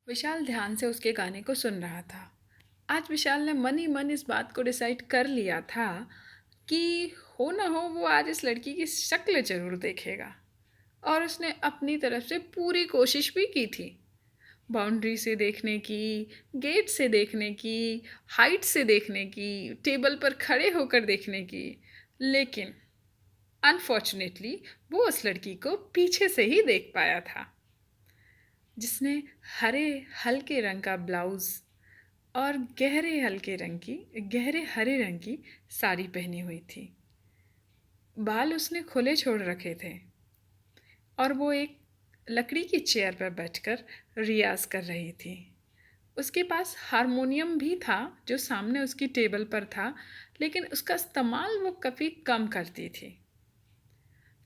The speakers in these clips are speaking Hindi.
विशाल ध्यान से उसके गाने को सुन रहा था। आज विशाल ने मन ही मन इस बात को डिसाइड कर लिया था कि हो ना हो वो आज इस लड़की की शक्ल ज़रूर देखेगा। और उसने अपनी तरफ से पूरी कोशिश भी की थी। बाउंड्री से देखने की, गेट से देखने की, हाइट से देखने की, टेबल पर खड़े होकर देखने की। लेकिन अनफॉर्चुनेटली वो उस लड़की को पीछे से ही देख पाया था, जिसने हरे हल्के रंग का ब्लाउज़ और गहरे हरे रंग की साड़ी पहनी हुई थी। बाल उसने खुले छोड़ रखे थे और वो एक लकड़ी की चेयर पर बैठकर रियाज़ कर रही थी। उसके पास हारमोनियम भी था जो सामने उसकी टेबल पर था, लेकिन उसका इस्तेमाल वो काफ़ी कम करती थी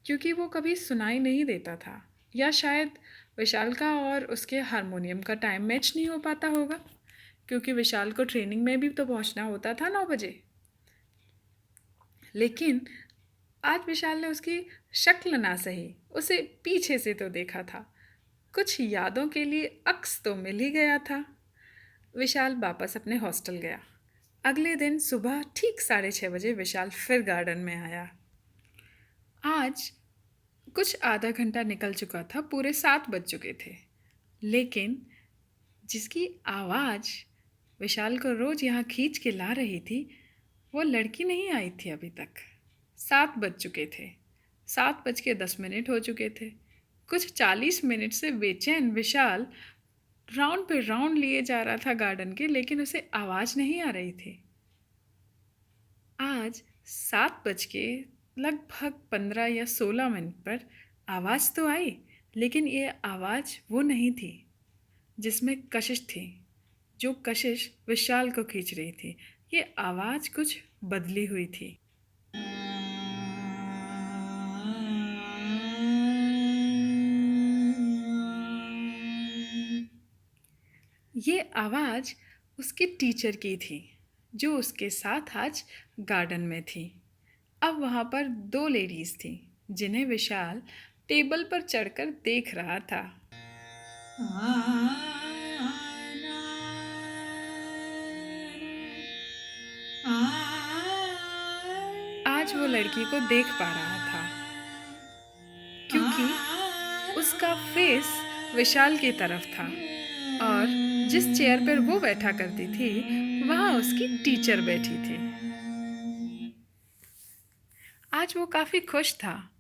क्योंकि वो कभी सुनाई नहीं देता था, या शायद विशाल का और उसके हारमोनियम का टाइम मैच नहीं हो पाता होगा, क्योंकि विशाल को ट्रेनिंग में भी तो पहुंचना होता था 9 बजे। लेकिन आज विशाल ने उसकी शक्ल ना सही, उसे पीछे से तो देखा था। कुछ यादों के लिए अक्स तो मिल ही गया था। विशाल वापस अपने हॉस्टल गया। अगले दिन सुबह ठीक 6:30 बजे विशाल फिर गार्डन में आया। आज कुछ आधा घंटा निकल चुका था, पूरे 7 बज चुके थे। लेकिन जिसकी आवाज़ विशाल को रोज़ यहाँ खींच के ला रही थी, वो लड़की नहीं आई थी अभी तक। 7 बज चुके थे। 7:10 हो चुके थे। कुछ 40 मिनट से बेचैन विशाल राउंड पे राउंड लिए जा रहा था गार्डन के, लेकिन उसे आवाज़ नहीं आ रही थी। आज 7:15 या 16 पर आवाज़ तो आई, लेकिन ये आवाज़ वो नहीं थी जिसमें कशिश थी, जो कशिश विशाल को खींच रही थी। ये आवाज़ कुछ बदली हुई थी। ये आवाज़ उसके टीचर की थी, जो उसके साथ आज गार्डन में थी। अब वहाँ पर 2 लेडीज़ थी, जिन्हें विशाल टेबल पर चढ़कर देख रहा था। आज वो लड़की को देख पा रहा था, क्योंकि उसका फेस विशाल की तरफ था और जिस चेयर पर वो बैठा करती थी, वहाँ उसकी टीचर बैठी थी। आज वो काफ़ी खुश था।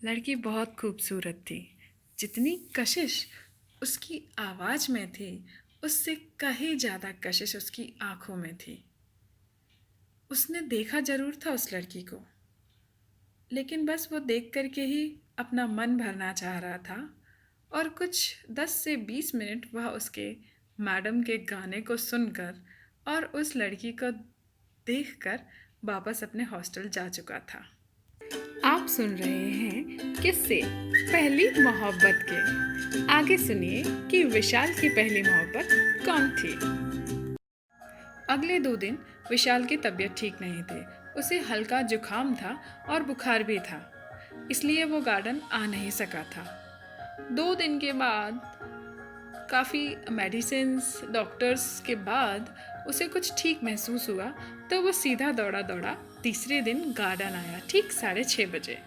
लड़की बहुत खूबसूरत थी। जितनी कशिश उसकी आवाज़ में थी, उससे कहीं ज़्यादा कशिश उसकी आँखों में थी। उसने देखा ज़रूर था उस लड़की को, लेकिन बस वो देख कर के ही अपना मन भरना चाह रहा था, और कुछ 10 से 20 मिनट वह उसके मैडम के गाने को सुनकर और उस लड़की को देखकर वापस अपने हॉस्टल जा चुका था। आप सुन रहे हैं किस्से पहली मोहब्बत के। आगे सुनिए कि विशाल की पहली मोहब्बत कौन थी। अगले 2 दिन विशाल की तबीयत ठीक नहीं थी। उसे हल्का जुखाम था और बुखार भी था, इसलिए वो गार्डन आ नहीं सका था। 2 दिन के बाद काफ़ी मेडिसिन्स, डॉक्टर्स के बाद उसे कुछ ठीक महसूस हुआ, तो वो सीधा दौड़ा दौड़ा तीसरे दिन गार्डन आया ठीक 6:30 बजे।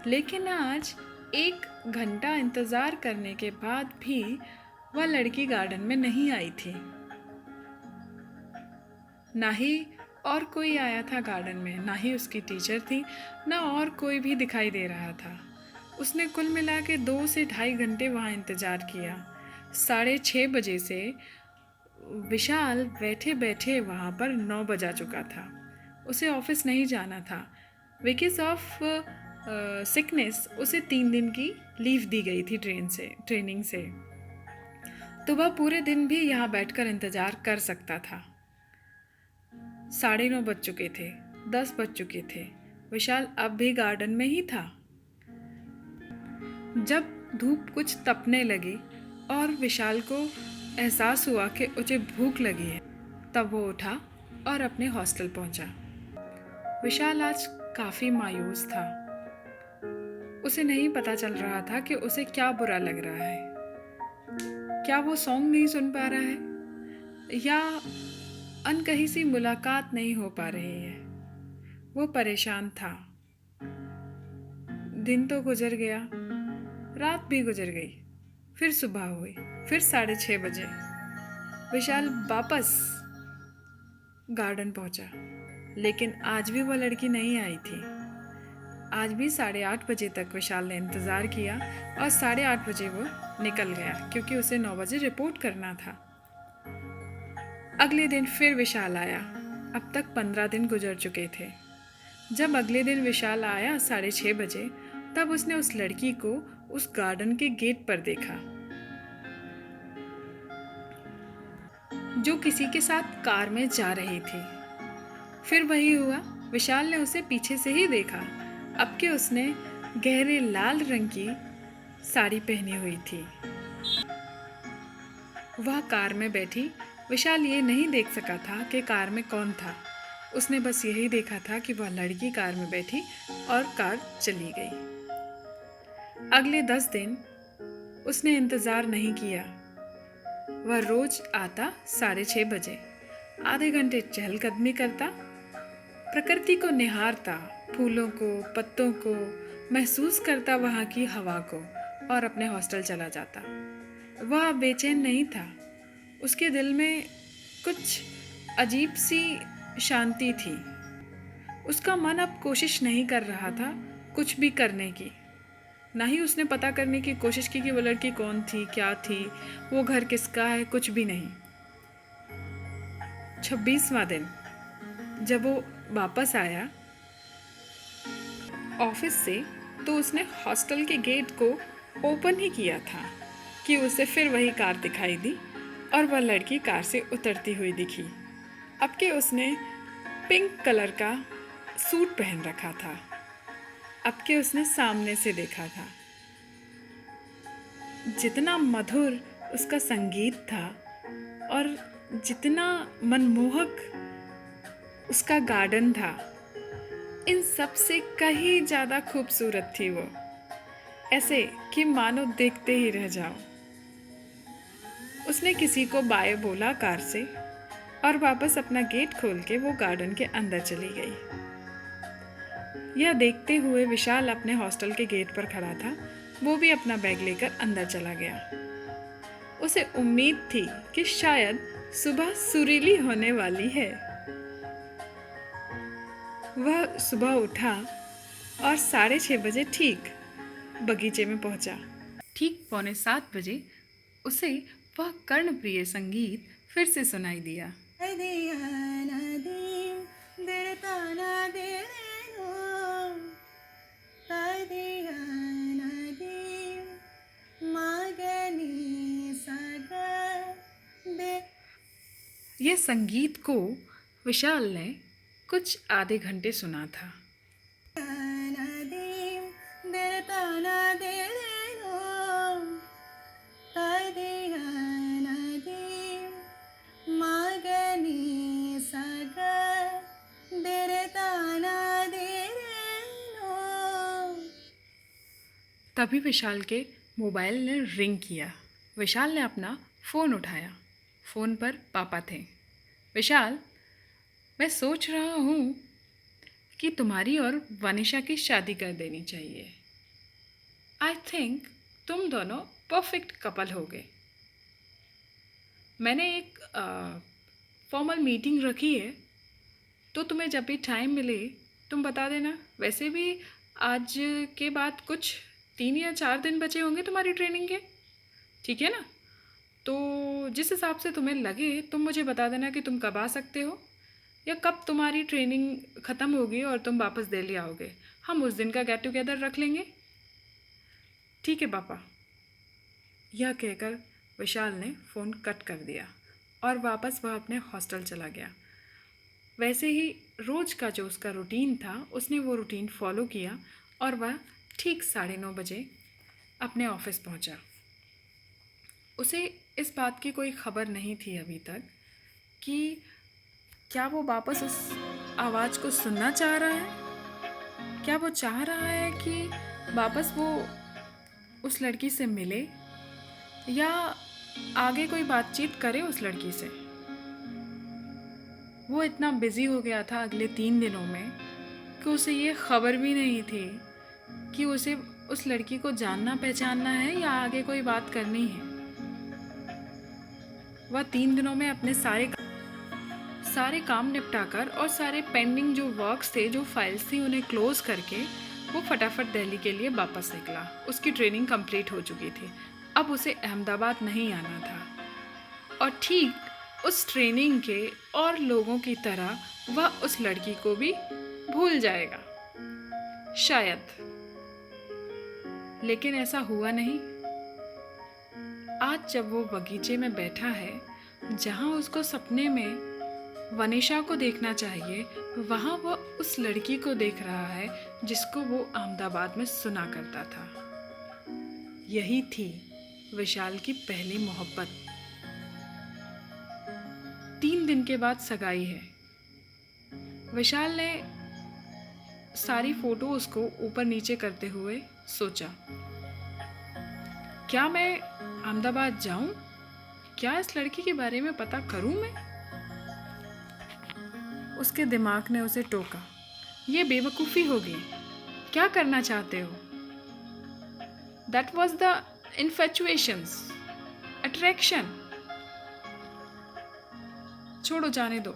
लेकिन आज 1 घंटा इंतज़ार करने के बाद भी वह लड़की गार्डन में नहीं आई थी। ना ही और कोई आया था गार्डन में, ना ही उसकी टीचर थी, ना और कोई भी दिखाई दे रहा था। उसने कुल मिला के 2 से ढाई घंटे वहाँ इंतज़ार किया। 6:30 बजे से विशाल बैठे बैठे वहाँ पर 9 बजा चुका था। उसे ऑफिस नहीं जाना था। बिकॉज ऑफ सिकनेस उसे 3 दिन की लीव दी गई थी ट्रेनिंग से, तो वह पूरे दिन भी यहाँ बैठकर इंतज़ार कर सकता था। 9:30 बज चुके थे, 10 बज चुके थे। विशाल अब भी गार्डन में ही था। जब धूप कुछ तपने लगी और विशाल को एहसास हुआ कि उसे भूख लगी है, तब वो उठा और अपने हॉस्टल पहुंचा। विशाल आज काफ़ी मायूस था। उसे नहीं पता चल रहा था कि उसे क्या बुरा लग रहा है। क्या वो सॉन्ग नहीं सुन पा रहा है, या अनकही सी मुलाकात नहीं हो पा रही है। वो परेशान था। दिन तो गुजर गया, रात भी गुजर गई, फिर सुबह हुई, फिर 6:30 बजे विशाल वापस गार्डन पहुंचा। लेकिन आज भी वो लड़की नहीं आई थी। आज भी 8:30 बजे तक विशाल ने इंतज़ार किया और 8:30 बजे वो निकल गया, क्योंकि उसे 9 बजे रिपोर्ट करना था। अगले दिन फिर विशाल आया। अब तक 15 दिन गुजर चुके थे। जब अगले दिन विशाल आया 6:30 बजे, तब उसने उस लड़की को उस गार्डन के गेट पर देखा, जो किसी के साथ कार में जा रही थी। फिर वही हुआ, विशाल ने उसे पीछे से ही देखा। अब कि उसने गहरे लाल रंग की साड़ी पहनी हुई थी। वह कार में बैठी। विशाल ये नहीं देख सका था कि कार में कौन था। उसने बस यही देखा था कि वह लड़की कार में बैठी और कार चली गई। अगले 10 दिन उसने इंतज़ार नहीं किया। वह रोज आता 6:30 बजे, आधे घंटे चहलकदमी करता, प्रकृति को निहारता, फूलों को, पत्तों को महसूस करता, वहाँ की हवा को, और अपने हॉस्टल चला जाता। वह बेचैन नहीं था। उसके दिल में कुछ अजीब सी शांति थी। उसका मन अब कोशिश नहीं कर रहा था कुछ भी करने की। ना ही उसने पता करने की कोशिश की कि वो लड़की कौन थी, क्या थी, वो घर किसका है, कुछ भी नहीं। 26वां दिन जब वो वापस आया ऑफिस से, तो उसने हॉस्टल के गेट को ओपन ही किया था कि उसे फिर वही कार दिखाई दी और वह लड़की कार से उतरती हुई दिखी। अब के उसने पिंक कलर का सूट पहन रखा था। अब के उसने सामने से देखा था। जितना मधुर उसका संगीत था और जितना मनमोहक उसका गार्डन था, इन सब से कहीं ज़्यादा खूबसूरत थी वो। ऐसे कि मानो देखते ही रह जाओ। उसने किसी को बाय बोला कार से और वापस अपना गेट खोल के वो गार्डन के अंदर चली गई। यह देखते हुए विशाल अपने हॉस्टल के गेट पर खड़ा था। वो भी अपना बैग लेकर अंदर चला गया। उसे उम्मीद थी कि शायद सुबह सुरीली होने वाली है। वह सुबह उठा और 6:30 ठीक बगीचे में पहुंचा। ठीक 6:45 उसे वह कर्णप्रिय संगीत फिर से सुनाई दिया। यह संगीत को विशाल ने कुछ आधे घंटे सुना था। तभी विशाल के मोबाइल ने रिंग किया। विशाल ने अपना फ़ोन उठाया। फ़ोन पर पापा थे। विशाल, मैं सोच रहा हूँ कि तुम्हारी और वनिशा की शादी कर देनी चाहिए। आई थिंक तुम दोनों परफेक्ट कपल होगे। मैंने एक फॉर्मल मीटिंग रखी है, तो तुम्हें जब भी टाइम मिले तुम बता देना। वैसे भी आज के बाद कुछ 3 या 4 दिन बचे होंगे तुम्हारी ट्रेनिंग के, ठीक है ना? तो जिस हिसाब से तुम्हें लगे तुम मुझे बता देना कि तुम कब आ सकते हो या कब तुम्हारी ट्रेनिंग ख़त्म होगी और तुम वापस दिल्ली आओगे। हम उस दिन का गेट टुगेदर रख लेंगे। ठीक है पापा। यह कहकर विशाल ने फ़ोन कट कर दिया और वापस वह अपने हॉस्टल चला गया। वैसे ही रोज़ का जो उसका रूटीन था, उसने वो रूटीन फॉलो किया और वह ठीक 9:30 बजे अपने ऑफिस पहुंचा। उसे इस बात की कोई खबर नहीं थी अभी तक कि क्या वो वापस उस आवाज़ को सुनना चाह रहा है, क्या वो चाह रहा है कि वापस वो उस लड़की से मिले, या आगे कोई बातचीत करे उस लड़की से। वो इतना बिजी हो गया था अगले 3 दिनों में कि उसे ये खबर भी नहीं थी कि उसे उस लड़की को जानना पहचानना है या आगे कोई बात करनी है। वह 3 दिनों में अपने सारे काम निपटाकर और सारे पेंडिंग जो वर्क्स थे, जो फाइल्स थी, उन्हें क्लोज करके वो फटाफट दिल्ली के लिए वापस निकला। उसकी ट्रेनिंग कंप्लीट हो चुकी थी। अब उसे अहमदाबाद नहीं आना था और ठीक उस ट्रेनिंग के और लोगों की तरह वह उस लड़की को भी भूल जाएगा शायद। लेकिन ऐसा हुआ नहीं। आज जब वो बगीचे में बैठा है जहाँ उसको सपने में वनीशा को देखना चाहिए, वहाँ वो उस लड़की को देख रहा है जिसको वो अहमदाबाद में सुना करता था। यही थी विशाल की पहली मोहब्बत। 3 दिन के बाद सगाई है। विशाल ने सारी फोटो उसको ऊपर नीचे करते हुए सोचा, क्या मैं अहमदाबाद जाऊं? क्या इस लड़की के बारे में पता करूं मैं? उसके दिमाग ने उसे टोका, ये बेवकूफ़ी होगी। क्या करना चाहते हो? That was the infatuations, attraction. छोड़ो, जाने दो।